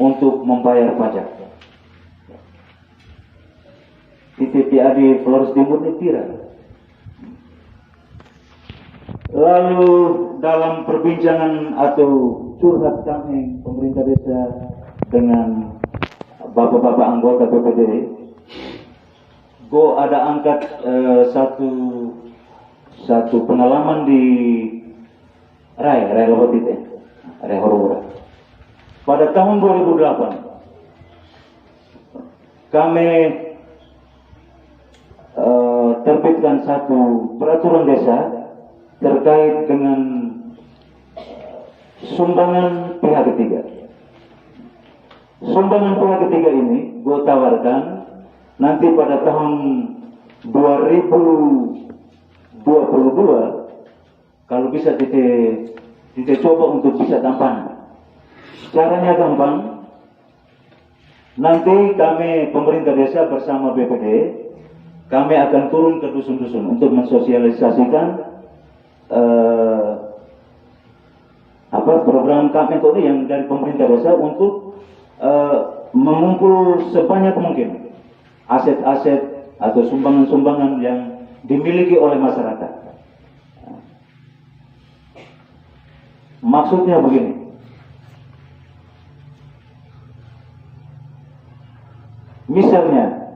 untuk membayar pajak. TPA di Flores Timur ini tidak. Lalu dalam perbincangan atau curhat kami pemerintah desa dengan bapak-bapak anggota BPD, Go ada angkat satu pengalaman di Rai Lobotite, Rai Horowura. Pada tahun 2008 kami terbitkan satu peraturan desa terkait dengan sumbangan pihak ketiga. Sumbangan pihak ketiga ini gue tawarkan nanti pada tahun 2022 kalau bisa kita coba untuk bisa tampan. Caranya gampang. Nanti kami pemerintah desa bersama BPD kami akan turun ke dusun-dusun untuk mensosialisasikan program kami itu yang dari pemerintah desa untuk mengumpul sebanyak mungkin aset-aset atau sumbangan-sumbangan yang dimiliki oleh masyarakat. Maksudnya begini. Misalnya,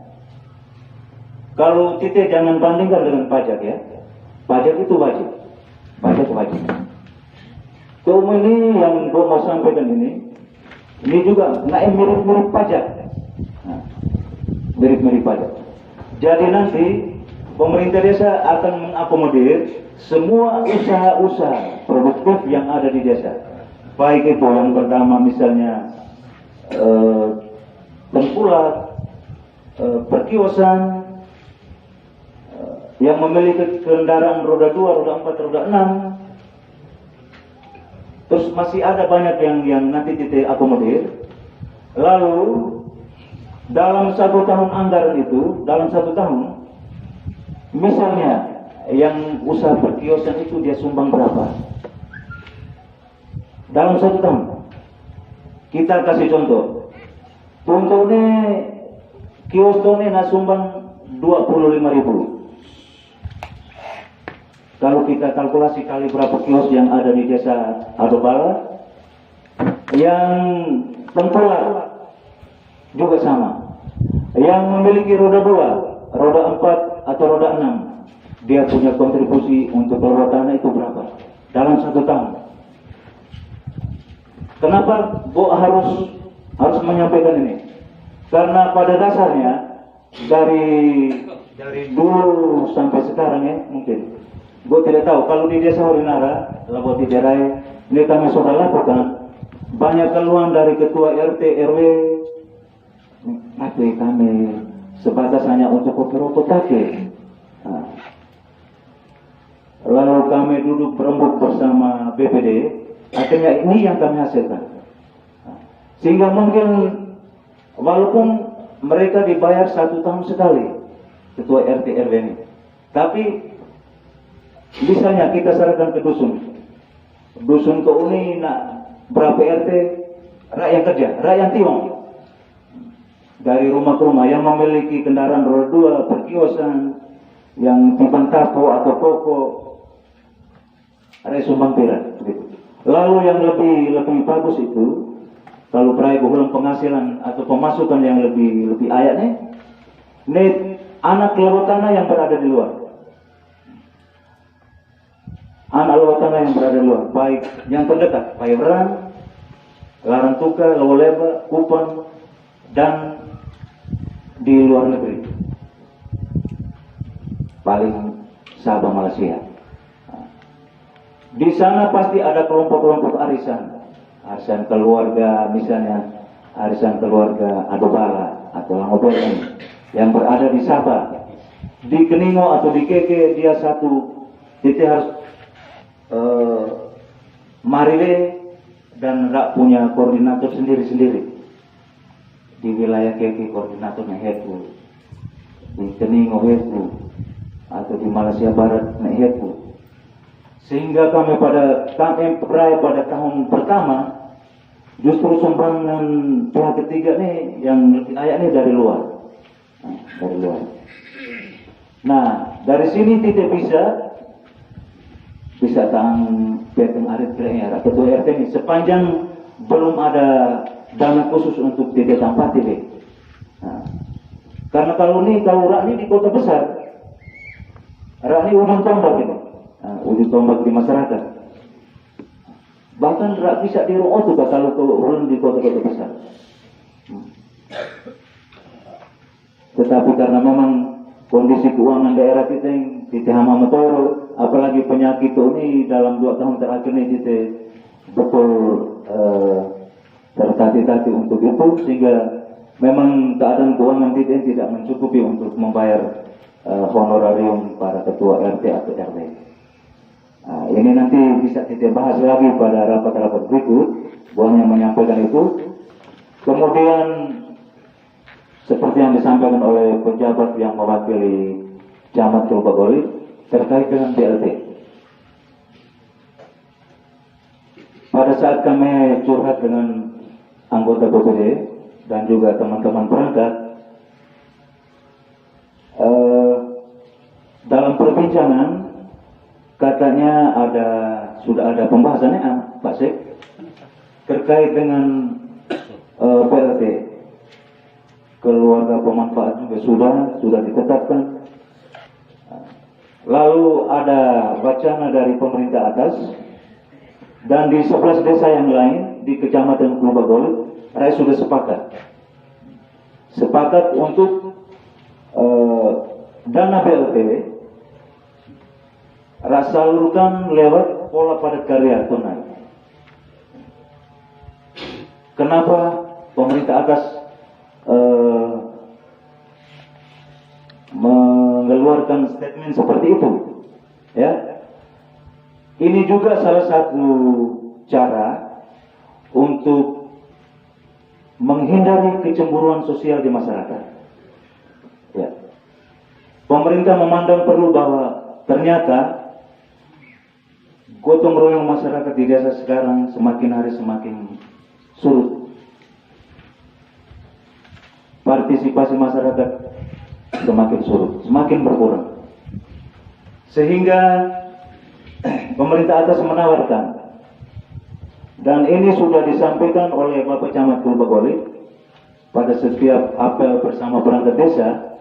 kalau kita jangan bandingkan dengan pajak ya. Pajak itu wajib. Pajak wajib. Ini yang gue mau sampaikan ini juga mirip-mirip pajak. Mirip-mirip pajak. Jadi nanti pemerintah desa akan mengakomodir semua usaha-usaha produktif yang ada di desa. Baik itu yang pertama misalnya tengkulak, perkiosan, yang memiliki kendaraan roda 2, roda 4, roda 6. Terus masih ada banyak yang nanti kita akomodir. Lalu dalam 1 tahun anggaran itu, dalam 1 tahun, misalnya yang usaha perkiosan itu dia sumbang berapa? Dalam 1 tahun. Kita kasih contoh. Contohnya kios ini sumbang 25.000. Kalau kita kalkulasi kali berapa kios yang ada di desa Adobala, yang tengkulak juga sama. Yang memiliki roda 2, roda 4 atau roda 6, dia punya kontribusi untuk kelola tanah itu berapa? Dalam 1 tahun. Kenapa Bo harus menyampaikan ini? Karena pada dasarnya dari dulu sampai sekarang ya mungkin. Gue tidak tahu kalau di desa Horinara, Laboti Derai, ini kami sudah lakukan banyak keluhan dari ketua RT RW. Tapi kami sebatas hanya untuk kopi-rokok take. Lalu kami duduk berembuk bersama BPD, akhirnya ini yang kami hasilkan. Sehingga mungkin walaupun mereka dibayar 1 tahun sekali ketua RT RW ini, tapi misalnya kita serahkan ke dusun ke ini berapa RT rakyat kerja, rakyat tiong dari rumah ke rumah yang memiliki kendaraan roda 2, perkiosan, yang timbang tapo atau pokok, ada sumbang pira. Lalu yang lebih bagus itu kalau perai bulan penghasilan atau pemasukan yang lebih ayatnya, ini anak kelola tanah yang berada di luar. Anak luar tanah yang berada di luar, baik yang terdekat, Pairan, Larantuka, Lawaleba, Kupang, dan di luar negeri, paling Sabah Malaysia. Di sana pasti ada kelompok-kelompok arisan keluarga, misalnya arisan keluarga Adobala atau Langoberen yang berada di Sabah, di Keningo atau di Keke, dia satu titik harus Marile dan rak punya koordinator sendiri-sendiri. Di wilayah Keke koordinatornya Heku, di Keningo Heku, atau di Malaysia Barat Heku. Sehingga kami pada tahun pertama Justru sumbangan pihak ketiga nih yang lebih layak nih dari luar. Nah, dari luar. Nah, dari sini tidak bisa tang peteng arit kira ketua RT ini sepanjang belum ada dana khusus untuk tidak tempat ini. Nah, karena kalau rak ini di kota besar, rak ini ujung tombak ini, ujung tombak di masyarakat. Bahkan rak bisa di rumah juga kalau turun di kota-kota besar. Tetapi karena memang kondisi keuangan daerah kita yang tidak hama metoro, apalagi penyakit ini dalam 2 tahun terakhir ini kita betul tertati-tati untuk itu, sehingga memang keadaan keuangan kita tidak mencukupi untuk membayar honorarium para ketua RT atau RW. Nah, ini nanti bisa kita bahas lagi pada rapat-rapat berikut, buahnya menyampaikan itu. Kemudian seperti yang disampaikan oleh pejabat yang mewakili Camat Kelubagoli terkait dengan BLT. Pada saat kami curhat dengan anggota BPD dan juga teman-teman perangkat, dalam perbincangan katanya sudah ada pembahasannya Pak Sek terkait dengan BLT. Keluarga pemanfaat juga sudah ditetapkan. Lalu ada wacana dari pemerintah atas, dan di 11 desa yang lain di Kecamatan Kelubagoli, rakyat sudah sepakat untuk dana BLT salurkan lewat pola padat karya tunai. Kenapa pemerintah atas mengeluarkan statement seperti itu? Ya, ini juga salah satu cara untuk menghindari kecemburuan sosial di masyarakat. Ya, pemerintah memandang perlu bahwa ternyata gotong royong masyarakat di desa sekarang semakin hari semakin surut. Partisipasi masyarakat semakin surut, semakin berkurang. Sehingga pemerintah atas menawarkan, dan ini sudah disampaikan oleh Bapak Camat Kelubagoli pada setiap apel bersama perangkat desa,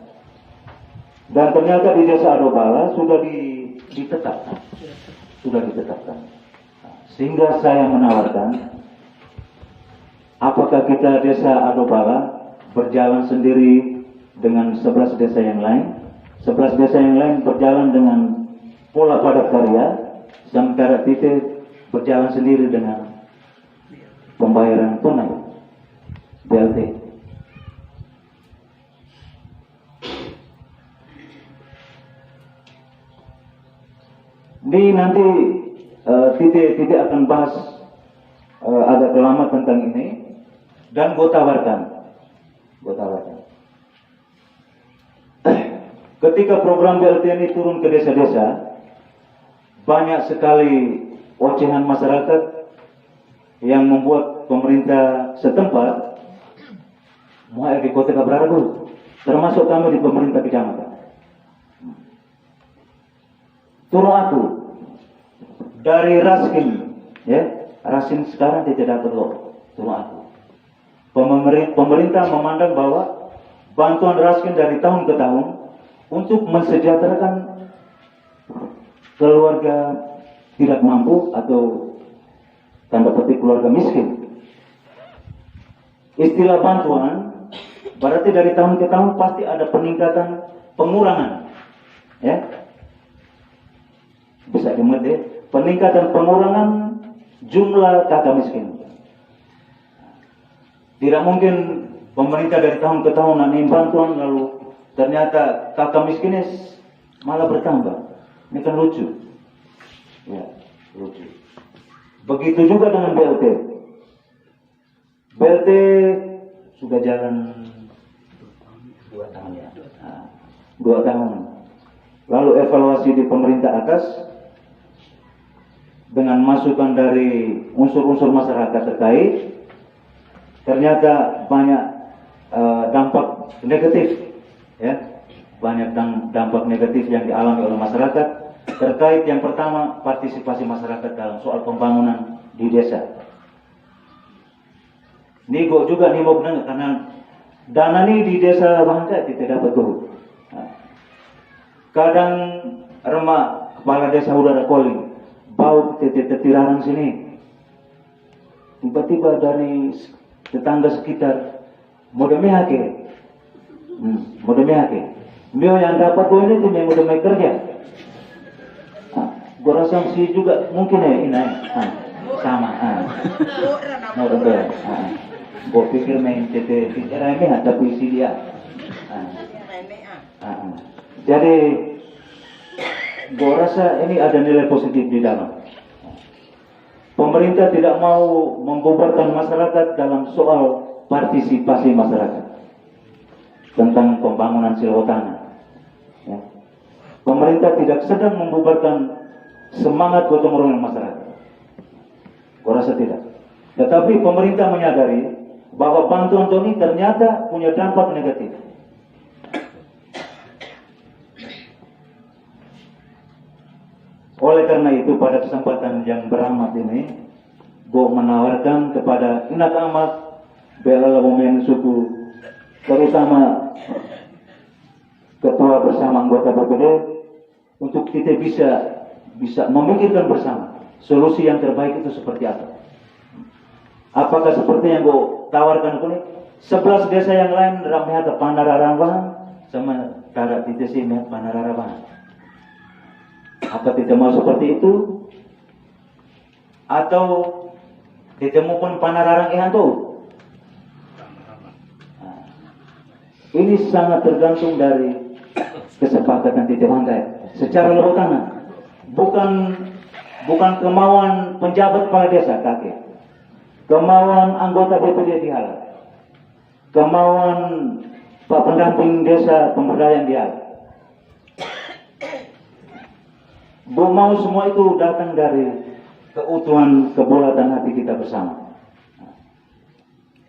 dan ternyata di desa Adobala sudah ditetapkan. Sehingga saya menawarkan, apakah kita desa Adobala berjalan sendiri dengan 11 desa yang lain, 11 desa yang lain berjalan dengan pola padat karya, sementara kita berjalan sendiri dengan pembayaran tunai BLT. Ini nanti titik akan bahas agak lama tentang ini, dan gue tawarkan. Ketika program BLT ini turun ke desa-desa, banyak sekali ocehan masyarakat yang membuat pemerintah setempat mulai di Kota Kabrarago, termasuk kami di pemerintah kecamatan. Turun aku dari Raskin, ya, Rasin sekarang tidak dapat loh, turun aku. Pemerintah memandang bahwa bantuan Raskin dari tahun ke tahun untuk mensejahterakan keluarga tidak mampu atau tanda petik keluarga miskin. Istilah bantuan berarti dari tahun ke tahun pasti ada peningkatan pengurangan, ya. Bisa dimuat ya, peningkatan pengurangan jumlah kakak miskin. Tidak mungkin pemerintah dari tahun ke tahun nanti bantuan lalu ternyata kakak miskinnya malah bertambah. Ini kan lucu. Ya, lucu. Begitu juga dengan BLT. BLT sudah jalan 2 tahun ya. 2 tahun. Lalu evaluasi di pemerintah atas dengan masukan dari unsur-unsur masyarakat terkait, ternyata banyak dampak negatif, ya, banyak dampak negatif yang dialami oleh masyarakat terkait yang pertama partisipasi masyarakat dalam soal pembangunan di desa. Ini kok juga nih mau benar karena dana ini di desa Bangka tidak dapat guru. Kadang remak kepala desa udara calling, bau tiraran sini. Tiba-tiba dari tetangga sekitar, mode mehake. Mio yang dapat gue ini tim yang udah mau kerja. Gue rasa sih juga mungkin ya ini sama. Mau betul. Gue pikir main CT ini ada puisi dia. Jadi gue rasa ini ada nilai positif di dalam. Pemerintah tidak mau membubarkan masyarakat dalam soal partisipasi masyarakat tentang pembangunan silawatana. Ya. Pemerintah tidak sedang membubarkan semangat gotong royong masyarakat. Gue rasa tidak. Tetapi pemerintah menyadari bahwa bantuan ini ternyata punya dampak negatif. Oleh karena itu pada kesempatan yang beramat ini, gue menawarkan kepada Inak Amat, Bela Labumen Suku, terutama ketua bersama anggota BPD, untuk kita bisa memikirkan bersama solusi yang terbaik itu seperti apa. Apakah seperti yang gue tawarkan ini? 11 desa yang lain ramai ke Panararaban sama Tara Titesi Panararaban. Apa tidak mau seperti itu? Atau ditemukan Panararang Ihanto? Ini sangat tergantung dari kesepakatan titik bangkai secara luas tanah. Bukan kemauan penjabat kepala desa kakek, kemauan anggota BPD dihalang, kemauan Pak pendamping desa pemberdayaan dihalang. Gue mau semua itu datang dari keutuhan kedaulatan hati kita bersama.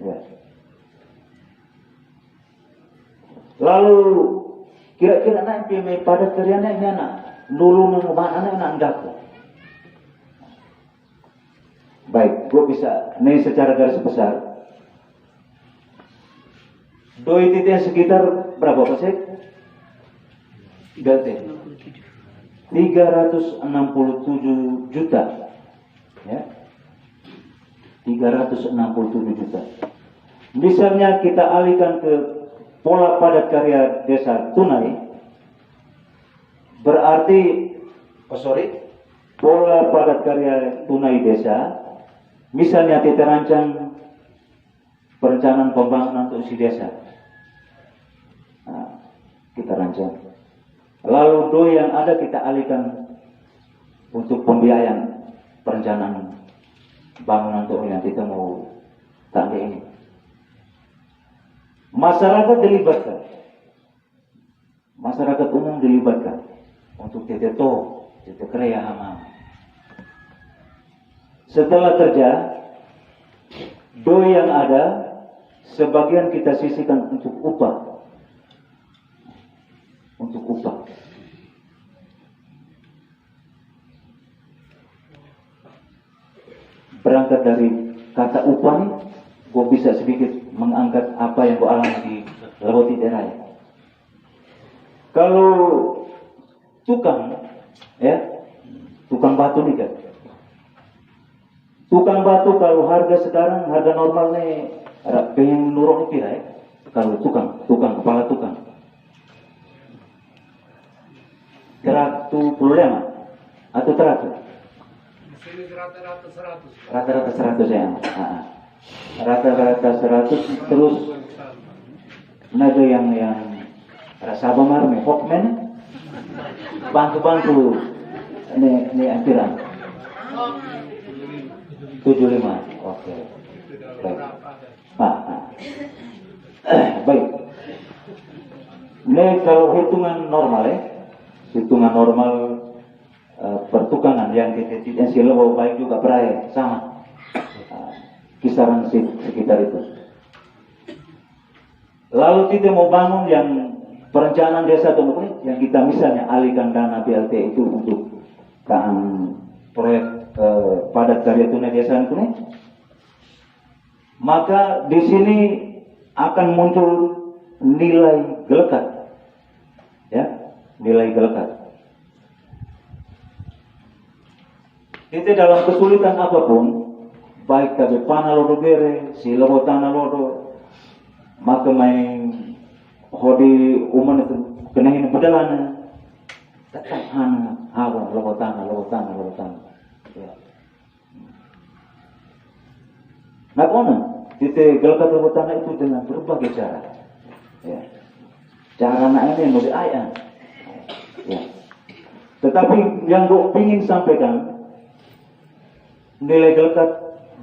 Ya. Lalu kira-kira nanti pada keriannya anak dulu anak andaku. Baik, gue bisa nih secara garis besar. Doi titik sekitar berapa persen? 367 juta, ya, 367 juta. Misalnya kita alihkan ke pola padat karya desa tunai, berarti, pola padat karya tunai desa, misalnya kita rancang perencanaan pembangunan untuk si desa, nah, kita rancang. Lalu doi yang ada kita alihkan untuk pembiayaan perencanaan bangunan untuk yang kita mau tangga ini. Masyarakat dilibatkan, masyarakat umum dilibatkan untuk titik kreya hama. Setelah kerja, doi yang ada sebagian kita sisihkan untuk upah. Berangkat dari kata upah, gue bisa sedikit mengangkat apa yang gue alami di Lewoti daerah. Kalau tukang, ya, tukang batu nih kan, tukang batu kalau harga sekarang harga normalnya pengen nurun itu ya. Kalau tukang kepala tukang 105 atau 100. Rata-rata 100 ya. Rata-rata 100 terus naga yang rasa bamar me hokmen bantu ini akhiran 75. Oke. Baik. Baik. Ini kalau hitungan normal ya. Hitungan normal pertukangan yang kita baik juga berair sama kisaran sekitar itu Lalu kita mau bangun yang perencanaan desa atau yang kita misalnya alihkan dana BLT itu untuk proyek padat karya tunai desa itu, maka di sini akan muncul nilai gelekat, ya, nilai gelekat. Kita dalam kesulitan apapun, baik kabe pana lodo gere, si lobo tanah lodo, maka main hodi uman itu kenahin pedalana, tetap hana hawa lobo tanah. Ya. Nah, kona kita gelekat lobo tanah itu dengan berbagai cara. Ya. Cara nak ini mau diayat. Ya. Tetapi yang gue ingin sampaikan, nilai gelekat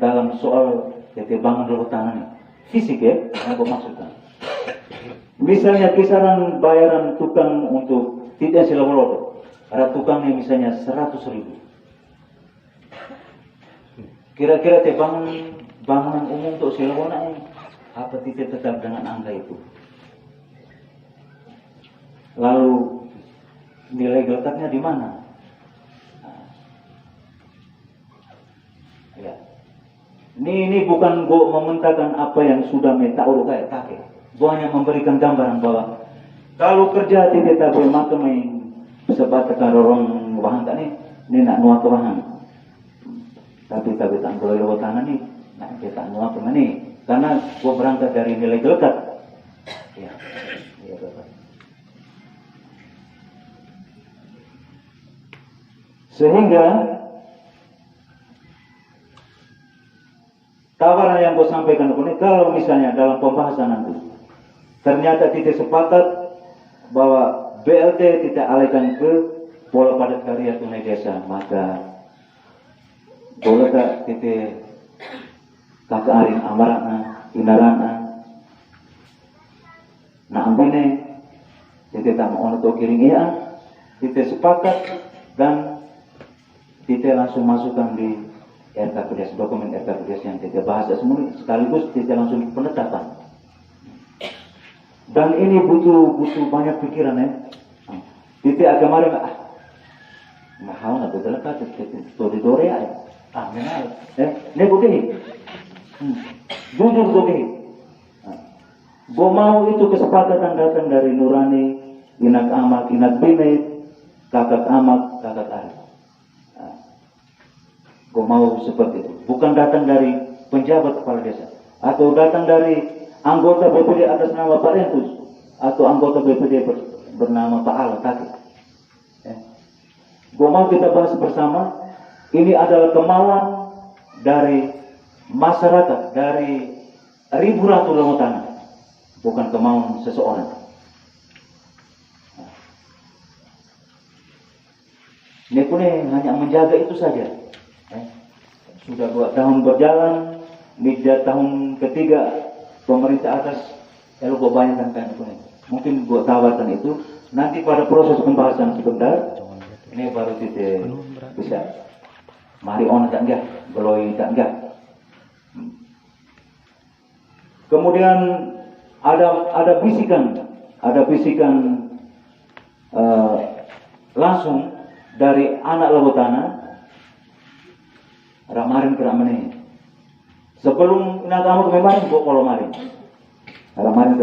dalam soal kita bangun lobo tanah fisik, ya, yang gue maksudkan. Misalnya kisaran bayaran tukang untuk tidak silawolodo, ada tukangnya misalnya 100.000. Kira-kira te bangunan umum untuk silawona ini apa tidak tetap dengan angka itu? Lalu nilai gelekatnya di mana? Ya. Ini bukan gue mementahkan apa yang sudah metaur kayak kakek. Gue hanya memberikan gambaran bahwa kalau kerja tidak tahu maka main sebab tekan orang bahan tak ni nak nuat orang. Tapi tak boleh lewat tanah ni nak kita nuat mana ni? Karena gue berangkat dari nilai gelekat. Ya. Sehingga tawaran yang gue sampaikan ini, kalau misalnya dalam pembahasan nanti ternyata tidak sepakat bahwa BLT tidak alihkan ke pola padat karya tunai desa, maka boleh tak kita kakak arin amarana inarana nah ambine kita tak mau untuk kiring iya, kita sepakat dan kita langsung masukkan di RKPDS, dokumen RKPDS yang kita bahas semua sekaligus kita langsung penetapan. Dan ini butuh banyak pikiran, ya. Kita kemarin mahal nggak betul kan? Dore ya, benar. Ini begini, jujur begini. Gue mau itu kesepakatan datang dari Nurani, Inak Amak, Inak Bine, Kakak Amak, Kakak Arif. Gue mau seperti itu, bukan datang dari penjabat kepala desa atau datang dari anggota BPD atas nama Pak Rentus atau anggota BPD bernama Pak Ala Kaki. Gue mau kita bahas bersama. Ini adalah kemauan dari masyarakat, dari ribu ratu lama tanah, bukan kemauan seseorang. Ini pun hanya menjaga itu saja. Sudah 2 tahun berjalan, di tahun ketiga pemerintah atas, kalau gue bayangkan kan, mungkin gue tawarkan itu, nanti pada proses pembahasan sebentar, ini baru kita bisa, mari on tak enggak, beloi tak enggak. Kemudian ada bisikan langsung dari anak Lobotana. Ramarin keramane. Sebelum nak kamu kemarin, gua kalau marin. Ramarin